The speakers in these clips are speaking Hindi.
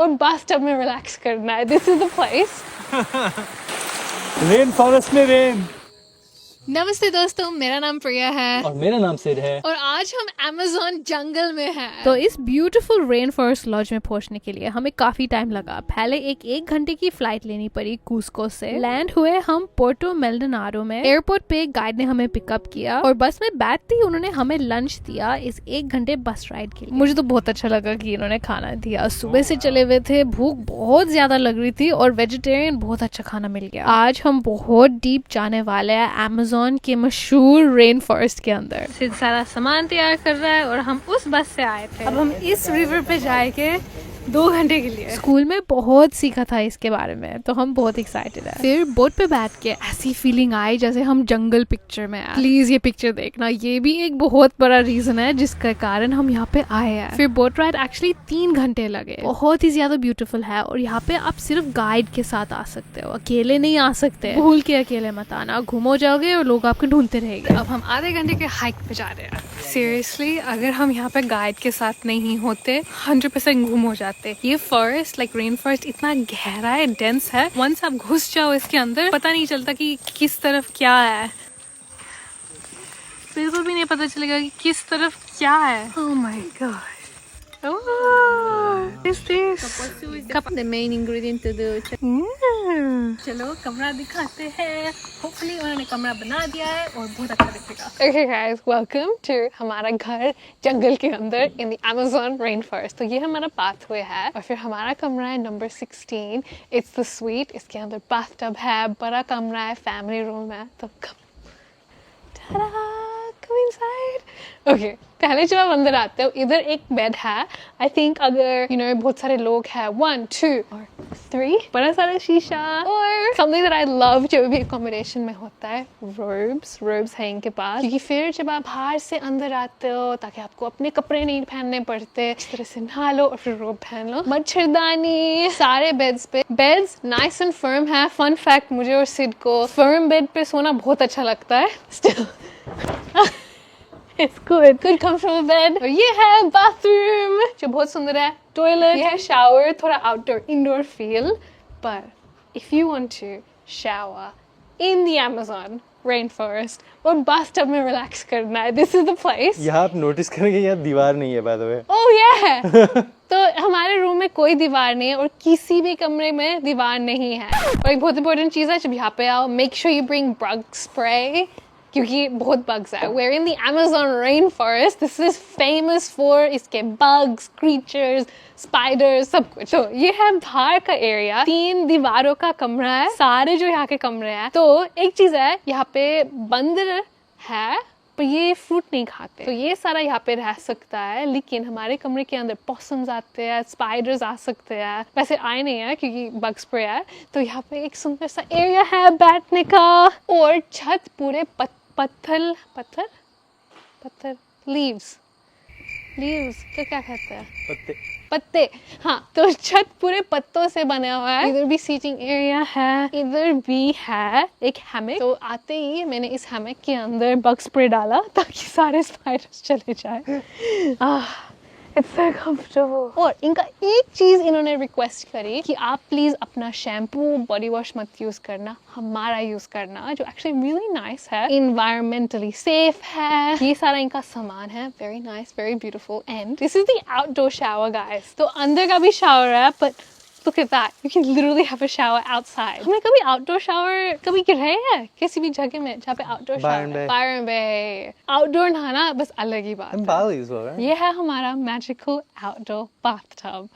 और बाथटब में रिलैक्स करना है। This is the place. Rain forest में रेन। नमस्ते दोस्तों, मेरा नाम प्रिया है और मेरा नाम सिड है और आज हम अमेज़न जंगल में हैं। तो इस ब्यूटीफुल रेन फॉरेस्ट लॉज में पहुंचने के लिए हमें काफी टाइम लगा। पहले एक घंटे की फ्लाइट लेनी पड़ी कुस्को से। लैंड हुए हम पोर्टो मेल्डोनाडो में। एयरपोर्ट पे गाइड ने हमें पिकअप किया और बस में बैठते ही उन्होंने हमें लंच दिया इस 1 घंटे बस राइड के लिए। मुझे तो बहुत अच्छा लगा कि इन्होंने खाना दिया। सुबह से चले हुए थे, भूख बहुत ज्यादा लग रही थी और वेजिटेरियन बहुत अच्छा खाना मिल गया। आज हम बहुत डीप जाने वाले हैं अमेज़न के मशहूर रेन फॉरेस्ट के अंदर। सिर्फ सारा सामान तैयार कर रहा है और हम उस बस से आए थे। अब हम इस रिवर पे जाएंगे 2 घंटे के लिए। स्कूल में बहुत सीखा था इसके बारे में, तो हम बहुत एक्साइटेड है। फिर बोट पे बैठ के ऐसी फीलिंग आई जैसे हम जंगल पिक्चर में आए। प्लीज ये पिक्चर देखना, ये भी एक बहुत बड़ा रीजन है जिसके कारण हम यहाँ पे आए हैं। फिर बोट राइड एक्चुअली 3 घंटे लगे। बहुत ही ज्यादा ब्यूटीफुल है और यहाँ पे आप सिर्फ गाइड के साथ आ सकते हो, अकेले नहीं आ सकते। भूल के अकेले मत आना, घूमो जाओगे और लोग आपको ढूंढते रहेंगे। अब हम आधे घंटे के हाइक पे जा रहे हैं। सीरियसली अगर हम यहाँ पे गाइड के साथ नहीं होते 100% गुम हो जाते। ये फॉरेस्ट लाइक रेन फॉरेस्ट इतना गहरा है, डेंस है। वंस आप घुस जाओ इसके अंदर पता नहीं चलता कि किस तरफ क्या है। बिल्कुल भी नहीं पता चलेगा कि किस तरफ क्या है। Oh my God. What is this? The main ingredient to do. चलो कमरा दिखाते हैं। होपफुली उन्होंने कमरा बना दिया है और बहुत अच्छा दिखेगा। Okay guys, welcome to हमारा घर जंगल के अंदर in the Amazon rainforest। तो ये हमारा पाथवे है और फिर हमारा कमरा है नंबर 16। It's the suite। इसके अंदर bathtub है, बड़ा कमरा है, फैमिली रूम है। तो come inside। Okay, पहले जब आप अंदर आते हो इधर एक बेड है। आई थिंक अगर बहुत सारे लोग हैं 1 2 और 3 बड़ा सारा शीशा और समथिंग दैट आई लव जो भी अकोमोडेशन में होता है, रोब्स है इनके पास। क्योंकि फिर जब आप बाहर से अंदर आते हो ताकि आपको अपने कपड़े नहीं पहनने पड़ते, इस तरह से नहा लो और फिर रोब पहन लो। मच्छरदानी सारे बेड्स नाइस एंड फर्म है। फन फैक्ट, मुझे और सिड को फर्म बेड पे सोना बहुत अच्छा लगता है। Still It's good comfortable bed। और ये है बाथरूम जो बहुत सुंदर है। टॉयलेट, ये है शावर, थोड़ा आउटडोर इंडोर फील। पर if you want to shower in the Amazon rainforest और बाथटब में रिलैक्स करना है, this is the place। यहाँ आप नोटिस करेंगे यहाँ दीवार नहीं है by the way। Oh yeah। तो हमारे रूम में कोई दीवार नहीं है और किसी भी कमरे में दीवार नहीं है। और एक बहुत इंपॉर्टेंट चीज़ है, जब यहाँ पे आओ make sure you bring bug spray क्योंकि बहुत बग्स है। We're in the Amazon rainforest। This is famous for इसके bugs, creatures, spiders, सब कुछ। तो ये है बाहर का एरिया। 3 दीवारों का कमरा है, सारे जो यहाँ के कमरे हैं। तो एक चीज है, यहाँ पे बंदर है पर ये फ्रूट नहीं खाते, तो ये सारा यहाँ पे रह सकता है। लेकिन हमारे कमरे के अंदर पॉसम्स आते हैं, स्पाइडर्स आ सकते हैं। वैसे आए नहीं है क्योंकि बग स्प्रे है। तो यहाँ पे एक सुंदर सा एरिया है बैठने का और छत पूरे पत्थर लीव्स क्या कहते हैं, पत्ते। हाँ, तो छत पूरे पत्तों से बना हुआ है। इधर भी सीटिंग एरिया है, इधर भी है एक हैमक। तो आते ही मैंने इस हैमक के अंदर बग स्प्रे डाला ताकि सारे स्पाइडर्स चले जाए। It's so comfortable। और इनका एक चीज इन्होंने रिक्वेस्ट करी कि आप प्लीज अपना शैम्पू बॉडी वॉश मत यूज करना, हमारा यूज करना, जो एक्चुअली रियली नाइस है, इन्वायरमेंटली सेफ है। ये सारा इनका सामान है, very nice, very beautiful. And this is the outdoor shower guys. तो अंदर का भी शावर है, but look at that, you can literally have a shower outside। हमने कभी आउटडोर शावर कभी रहे हैं किसी भी जगह में जहाँ पे आउटडोर शावर? बायरन बे आउटडोर नहाना बस अलग ही बात है। ये है हमारा magical outdoor bathtub.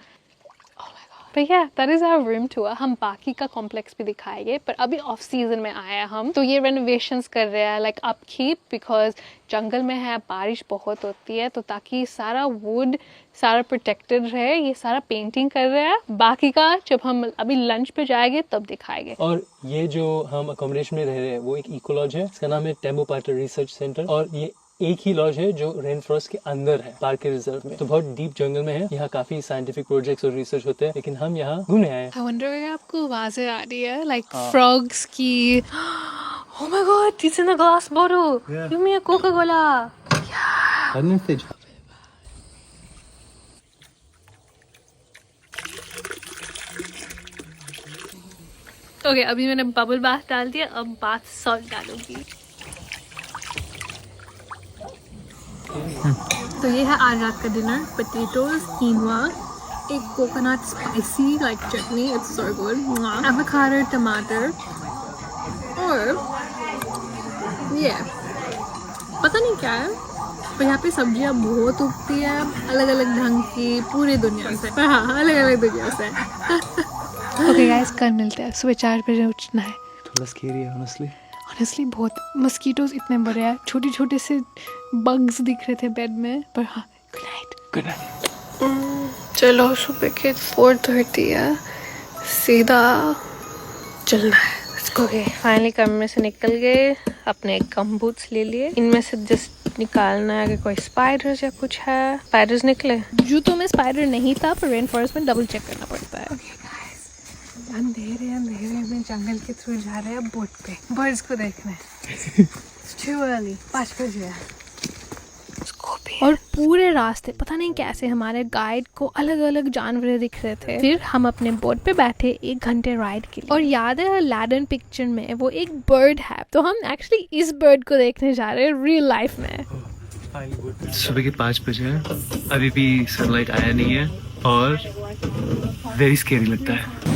But yeah, that is our room tour। हम बाकी का कॉम्प्लेक्स भी दिखाएंगे, पर अभी ऑफ सीजन में आए हैं हम। तो ये रेनोवेशंस कर रहे हैं, लाइक अपकीप, बिकॉज जंगल में है, बारिश बहुत होती है, तो ताकि सारा वुड सारा प्रोटेक्टेड रहे, ये सारा पेंटिंग कर रहे हैं। बाकी का जब हम अभी लंच पे जाएंगे तब दिखाएंगे। और ये जो हम अकोमोडेशन में रह रहे हैं वो एक इको लॉज है, इसका नाम है टेम्बो पाटर रिसर्च सेंटर। और ये एक ही लॉज है जो रेन फॉरेस्ट के अंदर है, पार्क के रिजर्व में। तो बहुत डीप जंगल में है। यहाँ काफी साइंटिफिक प्रोजेक्ट्स और रिसर्च होते हैं, लेकिन हम यहाँ घूमने आए हैं। I wonder अगर आपको आवाजें आ रही है, like frogs की। Oh my God, it's in a glass bottle। Yeah। Give me a Coca-Cola। Okay, अभी मैंने बबल बाथ डाल दिया, अब बाथ सॉल्ट डालूंगी। तो ये है आज रात का डिनर, पोटैटोज, कीनवा, एक coconut spicy like chutney, it's so good, avocado, टमाटर, और ये पता नहीं क्या है, पर यहाँ पे सब्जियाँ बहुत उगती है अलग अलग ढंग की, पूरी दुनिया से। हाँ, अलग अलग दुनिया से। ओके गाइस, कल मिलते हैं। सुबह 4 बजे उठना है। थोड़ा स्केरी है ऑनेस्टली बहुत, मस्कीटोज इतने बड़े हैं, छोटे छोटे से बग्स दिख रहे थे बेड में, पर हाँ, गुड नाइट। चलो, सुबह के 4:30 है, सीधा चलना है। फाइनली कमरे से निकल गए, अपने गम बूट्स ले लिए, इनमें से जस्ट निकालना है कि कोई स्पाइडर्स या कुछ है। स्पाइडर्स निकले, जूतों में स्पाइडर नहीं था, पर रेन फॉरेस्ट में डबल चेक करना पड़ता है। अंधेरे में जंगल के थ्रू जा रहे हैं बोट पे, बर्ड्स को देखने। 5 बजे है। और पूरे रास्ते पता नहीं कैसे हमारे गाइड को अलग अलग जानवर दिख रहे थे। फिर हम अपने बोट पे बैठे 1 घंटे राइड के लिए, और याद है अलादीन पिक्चर में वो एक बर्ड है, तो हम एक्चुअली इस बर्ड को देखने जा रहे हैं रियल लाइफ में। सुबह के 5 बजे हैं, अभी भी सनलाइट आया नहीं है और वेरी स्केरी लगता है।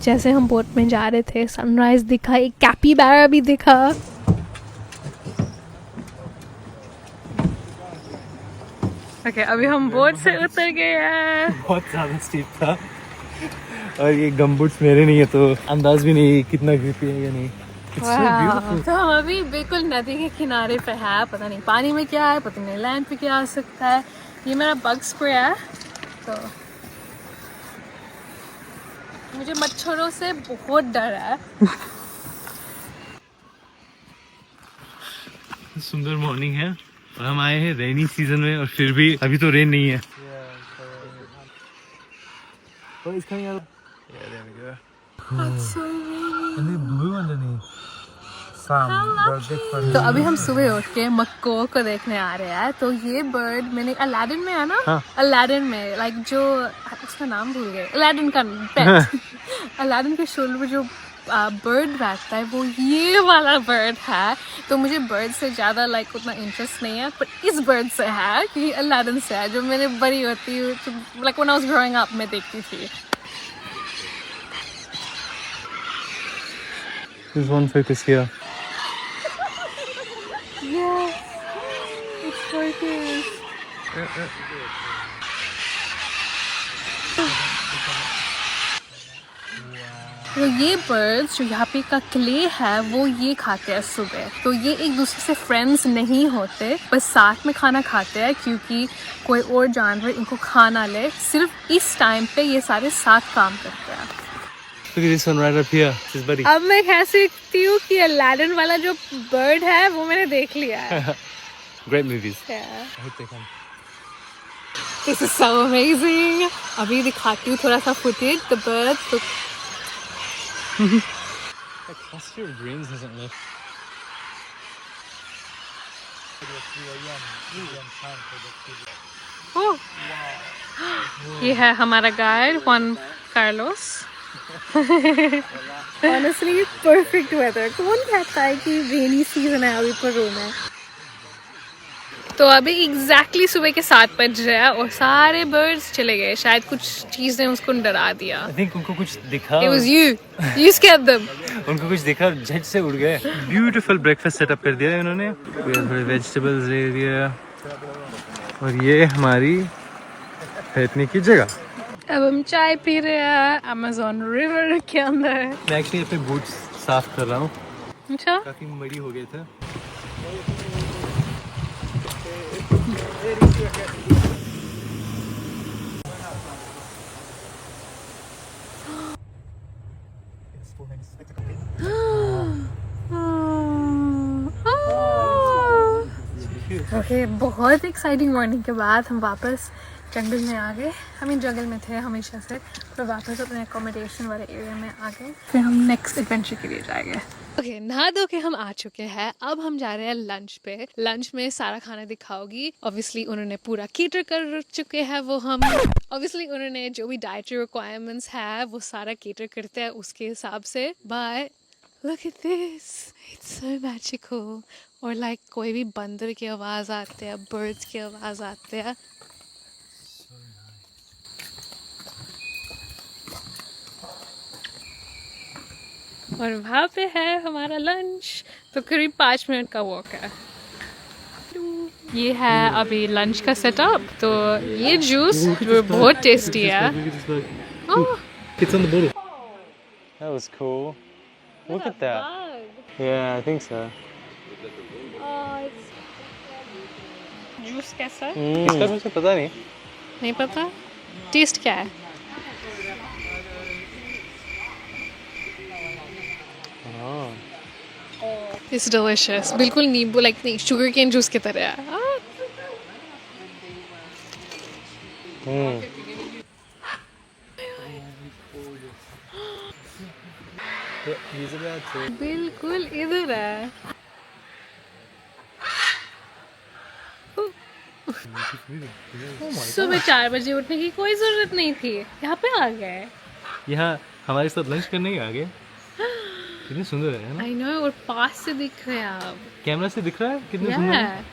जैसे हम बोट में जा रहे थे, सनराइज दिखा, एक कैपिबारा भी दिखा। ओके, अभी हम बोट से उतर गए हैं। बहुत ज़्यादा स्टीप था और ये गमबूट्स मेरे नहीं है, तो अंदाज भी नहीं कितना ग्रिपी है या नहीं। तो हम अभी बिल्कुल नदी के किनारे पे है, पता नहीं पानी में क्या है, पता नहीं लैंड पे क्या आ सकता है। ये मेरा बग स्प्रे है, तो मुझे मच्छरों से बहुत डर है। सुंदर मॉर्निंग है और हम आए हैं रेनी सीजन में, और फिर भी अभी तो रेन नहीं है। तो अभी हम सुबह उठ के मक्को को देखने आ रहे हैं। तो ये बर्ड मैंने अलादीन में है ना, हाँ। अलादीन में लाइक जो उसका नाम भूल गए, अलादीन का पेट। अलादीन के शोल्डर पे जो बर्ड बैठता है, वो ये वाला बर्ड है। तो मुझे बर्ड से ज़्यादा लाइक उतना इंटरेस्ट नहीं है, पर इस बर्ड से है कि अलादीन से है, जो मैंने बड़ी होती हूँ like when I was growing up मैं देखती थी। There's one focus here. Yes, it's focus. तो ये बर्ड्स जो यहाँ पे का क्ले है, वो ये खाते हैं सुबह। तो ये एक दूसरे से फ्रेंड्स नहीं होते, बस साथ में खाना खाते हैं, क्योंकि कोई और जानवर इनको खाना ले। सिर्फ इस टाइम पे ये सारे साथ काम करते हैं। Look at this one right up here. This is buddy. अब मैं कह सकती हूँ कि अलादीन वाला जो बर्ड है वो मैंने देख लिया है। Great movies. Yeah. I hope they come. This is so amazing. अभी दिखाती हूँ थोड़ा सा footage. The bird. The cluster of greens hasn't left. Oh. ये है हमारा guide Juan Carlos. Honestly, perfect weather. कौन कहता है कि रेनी सीजन है अभी पेरू में? तो अभी एग्जैक्टली सुबह के 7 बज रहे हैं और सारे बर्ड्स चले गए। शायद कुछ चीज ने उसको डरा दिया। I think उनको कुछ दिखा। It was you. You scared them. उनको कुछ दिखा और झट से उड़ गए। ब्यूटीफुल ब्रेकफास्ट सेटअप कर दिया है इन्होंने। थोड़े वेजिटेबल्स ले दिया और ये हमारी बैठने की जगह। अब हम चाय पी रहे हैं अमेज़न रिवर के अंदर। मैं एक्चुअली अपने बूट्स साफ कर रहा हूँ। अच्छा, काफी मड़ी हो गए थे। ओके, बहुत एक्साइटिंग मॉर्निंग के बाद हम वापस जंगल में आ गए। हम जंगल में थे हमेशा से, तो वापस अपने अकोमोडेशन वाले एरिया में आ गए। फिर हम नेक्स्ट एडवेंचर के लिए जाएंगे। ओके, नहा धो के हम आ चुके हैं। अब हम जा रहे हैं लंच पे। लंच में सारा खाना दिखाओगी। ऑब्वियसली उन्होंने पूरा केटर कर चुके हैं वो हम। ऑब्वियसली उन्होंने जो भी डाइटरी रिक्वायरमेंट्स है वो सारा केटर करते हैं उसके हिसाब से। But look at this, it's so magical. और लाइक कोई भी बंदर की आवाज़ आते हैं, बर्ड्स की आवाज़ आते हैं। और वहाँ पे है हमारा लंच। तो करीब 5 मिनट का वॉक है। ये है अभी लंच का सेटअप। तो ये जूस जो बहुत टेस्टी है। Oh, It's on the bottle. That was cool. Look at that. Yeah, I think so. Juice कैसा है? इसका मुझे पता नहीं. नहीं पता। टेस्ट क्या है? It's delicious. बिल्कुल नींबू लाइक नहीं, शुगर केन जूस की तरह है। बिल्कुल इधर है। सुबह 4 बजे उठने की कोई जरूरत नहीं थी, यहाँ पे आ गए। यहाँ हमारे साथ लंच करने ही आ गए। कितनी सुंदर है ना? I know, और पास से दिख रहे हैं आप। कैमरा से दिख रहा है कितने सुंदर है?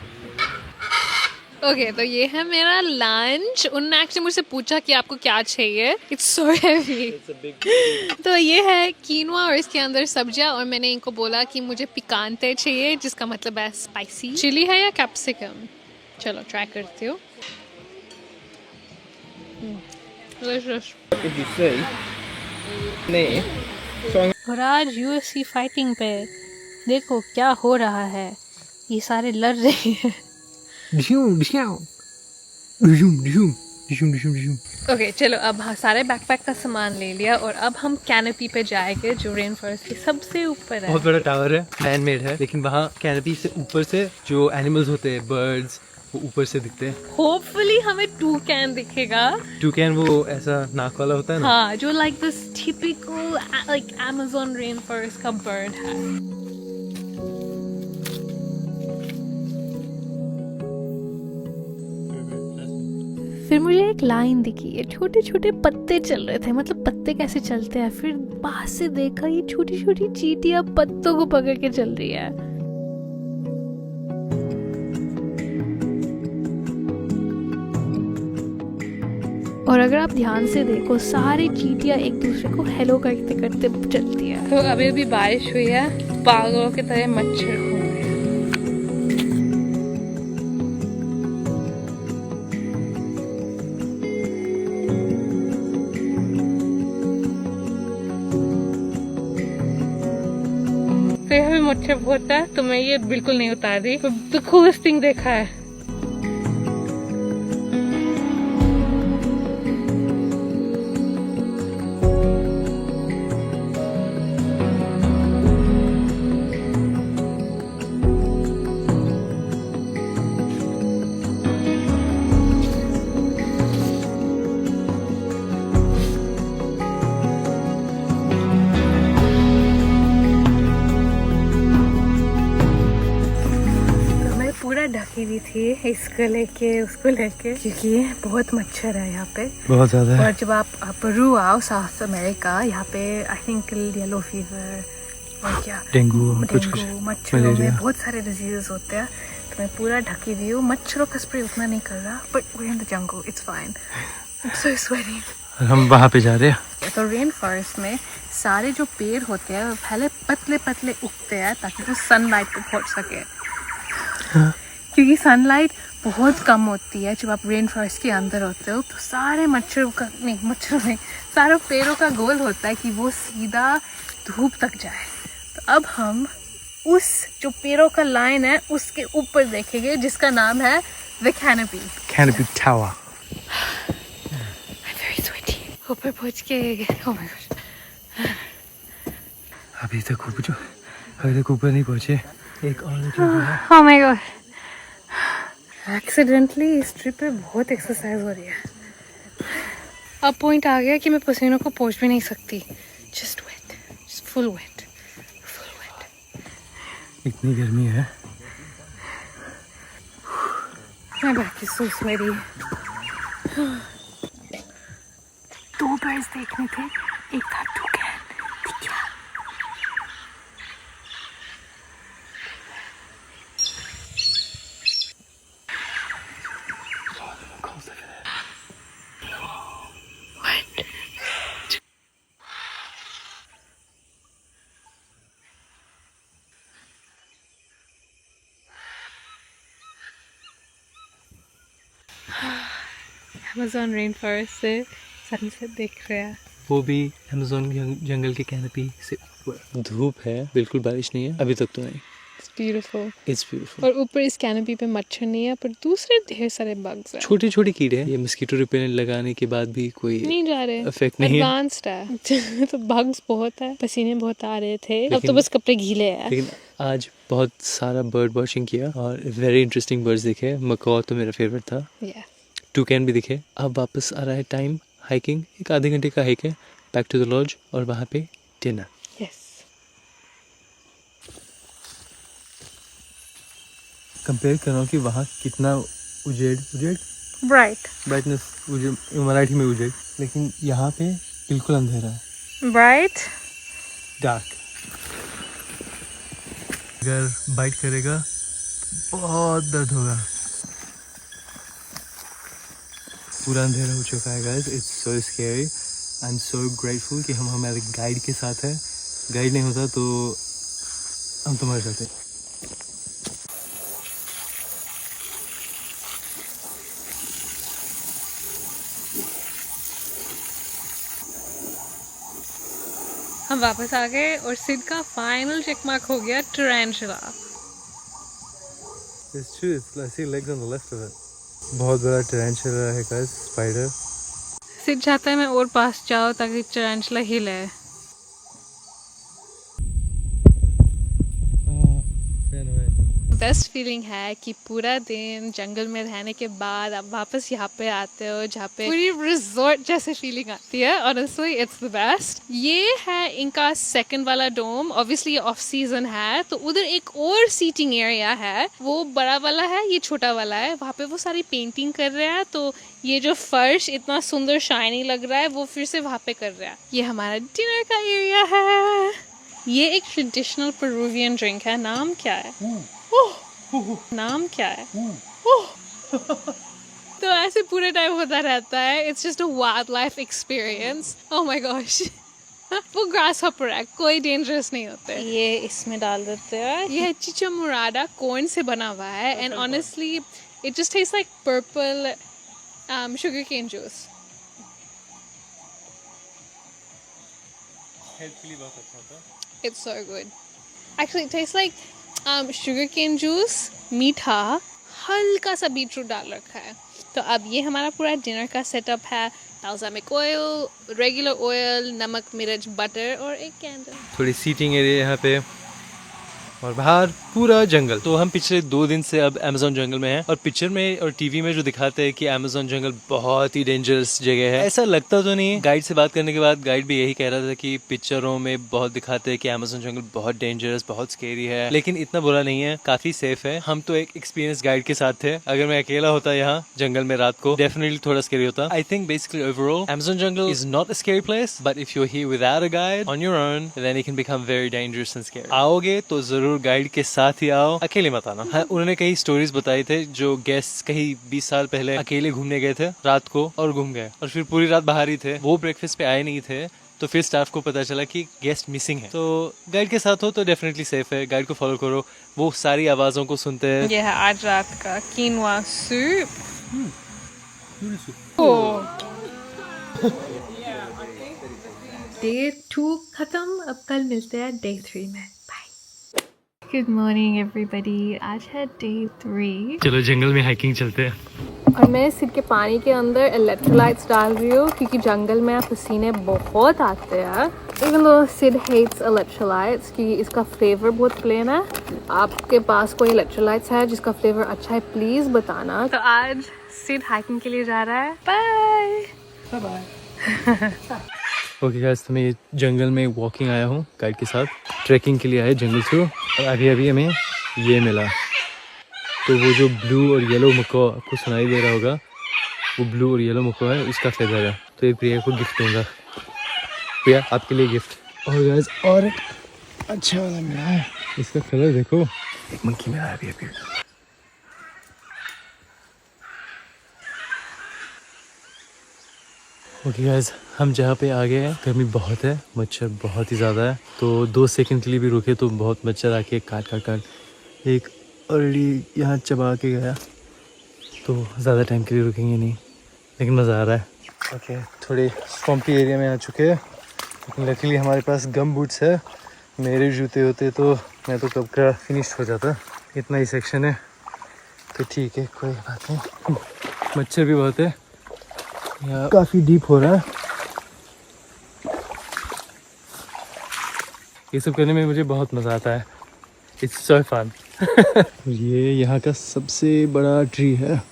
ओके, तो ये है मेरा लंच। उन्होंने एक्चुअली मुझसे पूछा कि आपको क्या चाहिए। It's so heavy. तो ये है कीनवा और इसके अंदर सब्जियां। और मैंने इनको बोला कि मुझे पिकांते चाहिए, जिसका मतलब है स्पाइसी। चिली है या कैप्सिकम? चलो ट्राई करती हूँ। और आज UFC फाइटिंग पे देखो क्या हो रहा है। ये सारे लड़ रहे हैं। ओके, चलो अब सारे बैकपैक का सामान ले लिया और अब हम कैनोपी पे जाएंगे जो रेन फॉरेस्ट के सबसे ऊपर है। बहुत बड़ा टावर है, मैन मेड है, लेकिन वहाँ कैनोपी से ऊपर से जो एनिमल्स होते हैं, बर्ड्स, वो ऊपर से दिखते हैं। होपफुली हमें टूकैन दिखेगा। टूकैन वो ऐसा नाक वाला होता है ना? हाँ, जो like this typical like Amazon rain forest का बर्ड है। फिर मुझे एक लाइन दिखी, ये छोटे छोटे पत्ते चल रहे थे। मतलब पत्ते कैसे चलते हैं? फिर पास से देखा, ये छोटी छोटी चींटियां पत्तों को पकड़ के चल रही है। और अगर आप ध्यान से देखो, सारी चींटियां एक दूसरे को हेलो करते करते चलती है। तो अभी अभी बारिश हुई है, पागलों की तरह मच्छर घूम रहे हैं। तो यहाँ भी मच्छर बहुत है, तो मैं ये बिल्कुल नहीं उतार रही। तो कूलेस्ट थिंग देखा है। ढकी हुई थी इसको लेके उसको लेके, क्योंकि बहुत मच्छर है यहाँ पे, बहुत ज्यादा है। और जब आप पेरू आओ, साउथ अमेरिका, यहाँ पे आई थिंक येलो फीवर और क्या डेंगू मच्छरों में बहुत सारे डिजीजेस होते हैं। तो मैं पूरा ढकी हुई हूँ। मच्छरों का स्प्रे उतना नहीं कर रहा, but we in the jungle, it's fine. I am so sweating. हम वहाँ पे जा रहे हैं। तो रेन फॉरेस्ट में सारे जो पेड़ होते हैं वो पहले पतले पतले उगते हैं ताकि वो सनलाइट को पहुँच सके। क्योंकि सनलाइट बहुत कम होती है जब आप रेन फॉरेस्ट के अंदर होते हो। तो सारे मच्छरों में सारे पेड़ों का गोल होता है कि वो सीधा धूप तक जाए। तो अब हम उस जो पेड़ों का लाइन है उसके ऊपर देखेंगे, जिसका नाम है द कैनोपी टावर। ऊपर पहुंच के oh my God। अभी तक ऊपर नहीं पहुंचे। एक और oh my God। एक्सीडेंटली इस ट्रिप पे बहुत एक्सरसाइज हो रही है। अब पॉइंट आ गया कि मैं पसीनों को पोंछ भी नहीं सकती। Just wet, just full wet. इतनी गर्मी है। My back is so sweaty. 2 birds देखने थे, एक था toucan, दिख गया। Amazon rainforest से सनसेट देख रहे हैं। वो भी अमेज़न जंगल के कैनपी से ऊपर। धूप है, बिल्कुल बारिश नहीं है अभी तक तो नहीं। It's beautiful. It's beautiful. और ऊपर इस कैनपी पे मच्छर नहीं है, पर दूसरे ढेर सारे बग्स हैं। छोटे छोटे कीड़े हैं। ये मस्कीटो रिपेलेंट लगाने के बाद भी कोई नहीं जा रहे, इफेक्ट नहीं है। एडवांस्ड है। तो बग्स बहुत है, पसीने बहुत आ रहे थे, अब तो बस कपड़े गीले हैं। लेकिन आज बहुत सारा बर्ड वॉचिंग किया और वेरी इंटरेस्टिंग बर्ड्स दिखे। मकॉ तो मेरा फेवरेट था। टूकैन भी दिखे। अब वापस आ रहा है टाइम हाइकिंग, एक आधे घंटे का हाइक है, बैक टू द लॉज और वहाँ पे डिनर। कंपेयर कर रहा हूँ कि वहाँ कितना ब्राइटनेस मराठी में उजेड, लेकिन यहाँ पे बिल्कुल अंधेरा है। Bright dark. अगर बाइट करेगा बहुत दर्द होगा। पूरा अंधेरा हो चुका है guys, it's so scary. I am so grateful कि हम हमारे गाइड के साथ हैं। गाइड नहीं होता तो हम तो मर जाते। हम वापस आ गए और सिड का फाइनल चेक मार्क हो गया टैरेंटुला। It's true, I see legs on the left of it. बहुत बड़ा टैरेंटुला है गाइस, स्पाइडर। सिड चाहता है मैं और पास जाऊँ ताकि टैरेंटुला हिले। बेस्ट फीलिंग है कि पूरा दिन जंगल में रहने के बाद आप वापस यहाँ पे आते हो जहाँ पे पूरी रिजॉर्ट जैसे फीलिंग आती है। Honestly it's the best. ये है इनका सेकंड वाला डोम। ऑब्वियसली ऑफ सीजन है तो उधर एक और सीटिंग एरिया है, वो बड़ा वाला है, ये छोटा वाला है। वहाँ पे वो सारी पेंटिंग कर रहे हैं तो ये जो फर्श इतना सुंदर शाइनी लग रहा है वो फिर से वहाँ पे कर रहा है। ये हमारा डिनर का एरिया है। ये एक ट्रेडिशनल पेरुवियन ड्रिंक है। नाम क्या है? नाम क्या है? तो ऐसे पूरे टाइम होता रहता है। It's just a wild life experience. Oh my gosh. वो ग्रास हॉपर है, कोई डेंजरस नहीं होते। ये इसमें डाल देते हैं। ये है चिचा मुरादा, कॉर्न से बना हुआ है and honestly it just taste like purple sugar cane juice. It's so good. Actually, it tastes like sugar cane juice, मीठा, हल्का सा बीटरूट डाल रखा है। तो अब ये हमारा पूरा डिनर का सेटअप है। balsamic oil, रेगुलर ऑयल, नमक, मिर्च, बटर और एक कैंडल। थोड़ी सीटिंग एरिया यहाँ पे और बाहर पूरा जंगल। तो हम पिछले 2 दिन से अब अमेज़न जंगल में हैं और पिक्चर में और टीवी में जो दिखाते हैं कि अमेज़न जंगल बहुत ही डेंजरस जगह है, ऐसा लगता तो नहीं। गाइड से बात करने के बाद गाइड भी यही कह रहा था कि पिक्चरों में बहुत दिखाते हैं कि अमेज़न जंगल बहुत डेंजरस, बहुत स्केरी है, लेकिन इतना बुरा नहीं है, काफी सेफ है। हम तो एक एक्सपीरियंस गाइड के साथ थे। अगर मैं अकेला होता यहाँ जंगल में रात को, डेफिनेटली थोड़ा स्केरी होता। I think basically overall Amazon jungle is not a scary place, but if you are here without a guide on your own then it can become very dangerous and scary. आओगे तो जरूर गाइड के साथ ही आओ, अकेले मत आना। हाँ, उन्होंने कई स्टोरीज बताई थे जो गेस्ट कहीं 20 साल पहले अकेले घूमने गए थे रात को और घूम गए और फिर पूरी रात बाहर ही थे। वो ब्रेकफास्ट पे आए नहीं थे तो फिर स्टाफ को पता चला कि गेस्ट मिसिंग है। तो गाइड के साथ हो तो डेफिनेटली सेफ है। गाइड को फॉलो करो, वो सारी आवाजों को सुनते हैं। ये है आज रात का कीनवा सूप। डे 2 खत्म, अब कल मिलते हैं डे 3 में। Good morning everybody. आज है डे 3। चलो जंगल में हाइकिंग चलते हैं। और मैं सिड के पानी के अंदर इलेक्ट्रोलाइट्स डाल रही हूँ क्योंकि जंगल में पसीने बहुत आते हैं। Even though Sid hates electrolytes कि इसका फ्लेवर बहुत प्लेन है। आपके पास कोई इलेक्ट्रोलाइट्स है जिसका फ्लेवर अच्छा है प्लीज बताना। तो आज सिड हाइकिंग के लिए जा रहा है। बाय ओके गाइस, तो मैं जंगल में वॉकिंग आया हूँ गाइड के साथ। ट्रैकिंग के लिए आया जंगल थ्रू अभी अभी हमें ये मिला, तो वो जो ब्लू और येलो मको आपको सुनाई दे रहा होगा, वो ब्लू और येलो मको है, उसका फेदर है। तो ये प्रिया को गिफ्ट दूंगा। प्रिया आपके लिए गिफ्ट। और गाइस और एक अच्छा वाला मिला है, इसका कलर देखो, एक मंकी मिला है अभी अभी। ओके गाइस, हम जहाँ पे आ गए हैं, गर्मी बहुत है, मच्छर बहुत ही ज़्यादा है, तो 2 सेकंड के लिए भी रुके तो बहुत मच्छर आके काट एक अर्ली यहाँ चबा के गया, तो ज़्यादा टाइम के लिए रुकेंगे नहीं, लेकिन मज़ा आ रहा है। ओके, थोड़े स्वम्पी एरिया में आ चुके हैं, लेकिन लकीली हमारे पास गम बूट्स है। मेरे जूते होते तो मैं तो कब का फिनिश हो जाता। इतना ही सेक्शन है तो ठीक है, कोई बात नहीं। मच्छर भी बहुत है, यहाँ काफ़ी डीप हो रहा है। ये सब करने में मुझे बहुत मज़ा आता है, इट्स सो फन। ये यहाँ का सबसे बड़ा ट्री है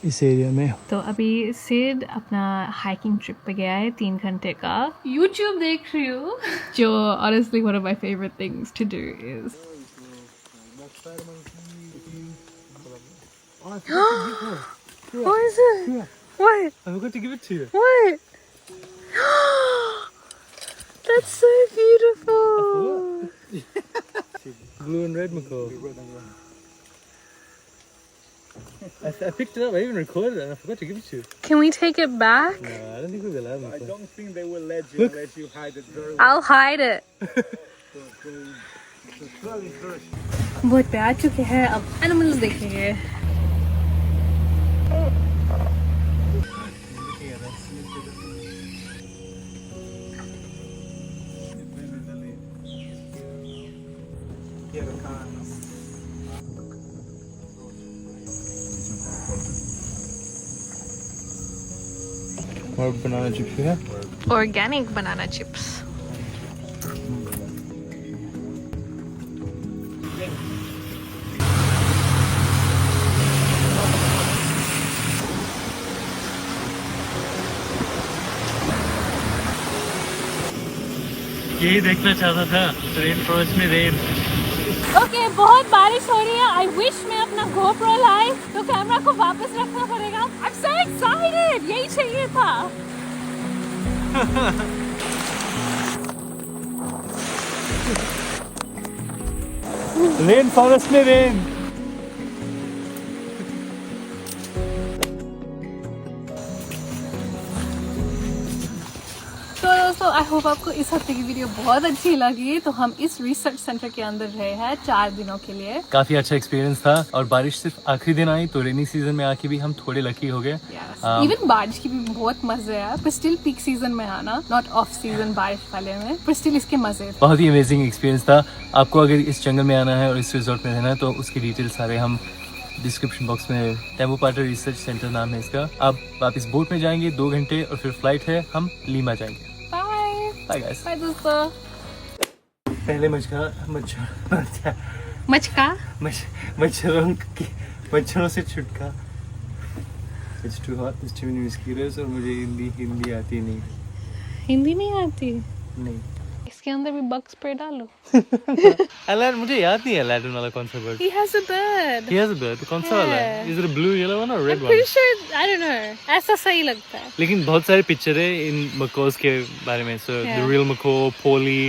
इस एरिया में। तो अभी सिड अपना हाइकिंग ट्रिप पे गया है 3 घंटे का। YouTube देख रही हूँ, जो honestly one of my favorite things to do is what is it? What? I forgot to give it to you. What? That's so beautiful. Blue and red macaw. I picked it up. I even recorded it and I forgot to give it to you. Can we take it back? No, I don't think we'll be allowed. I don't think they will let you unless you hide it very well. I'll hide it. बहुत पे आ चुके हैं, अब एनिमल्स देखेंगे। और बनाना चिप्स है, Organic banana chips. यही देखना चाहता था, रेन फॉरेस्ट में रेन। ओके, बहुत बारिश हो रही है। आई विश मैं अपना GoPro लाई, तो कैमरा को वापस रखना पड़ेगा। I'm so excited, यही चाहिए था। रेन फॉरेस्ट में रेन। तो दोस्तों, आई होप आपको इस हफ्ते की वीडियो बहुत अच्छी लगी। तो हम इस रिसर्च सेंटर के अंदर रहे हैं 4 दिनों के लिए। काफी अच्छा एक्सपीरियंस था, और बारिश सिर्फ आखिरी दिन आई, तो रेनी सीजन में आके भी हम थोड़े लकी हो गए। इवन बारिश की भी बहुत मजे है, पर स्टिल पीक सीजन में आना, नॉट ऑफ सीजन बारिश वाले में, पर स्टिल इसके मजे। बहुत ही अमेजिंग एक्सपीरियंस था। आपको अगर इस जंगल में आना है और इस रिजॉर्ट में रहना है, तो उसकी डिटेल सारे हम डिस्क्रिप्शन बॉक्स में, टेम्पो पाटर रिसर्च सेंटर नाम है इसका। आप वापस बोट में जाएंगे 2 घंटे, और फिर फ्लाइट है, हम लीमा जाएंगे। Bye guys. बाय दोस्तों। पहले मच्छरों से छुटका। It's too hot, there's too many mosquitoes, और मुझे हिंदी आती नहीं। हिंदी नहीं आती? नहीं। इसके अंदर भी बग स्प्रे डालो। अलादीन, मुझे याद नहीं है अलादीन वाला कौन सा bird. He has a bird. He has a bird, कौन सा वाला है? Is it a blue yellow one or red I'm one? pretty sure, I don't know. ऐसा सही लगता है। लेकिन बहुत सारे पिक्चर है इन मकोज के बारे में, so the real macaw, Polly,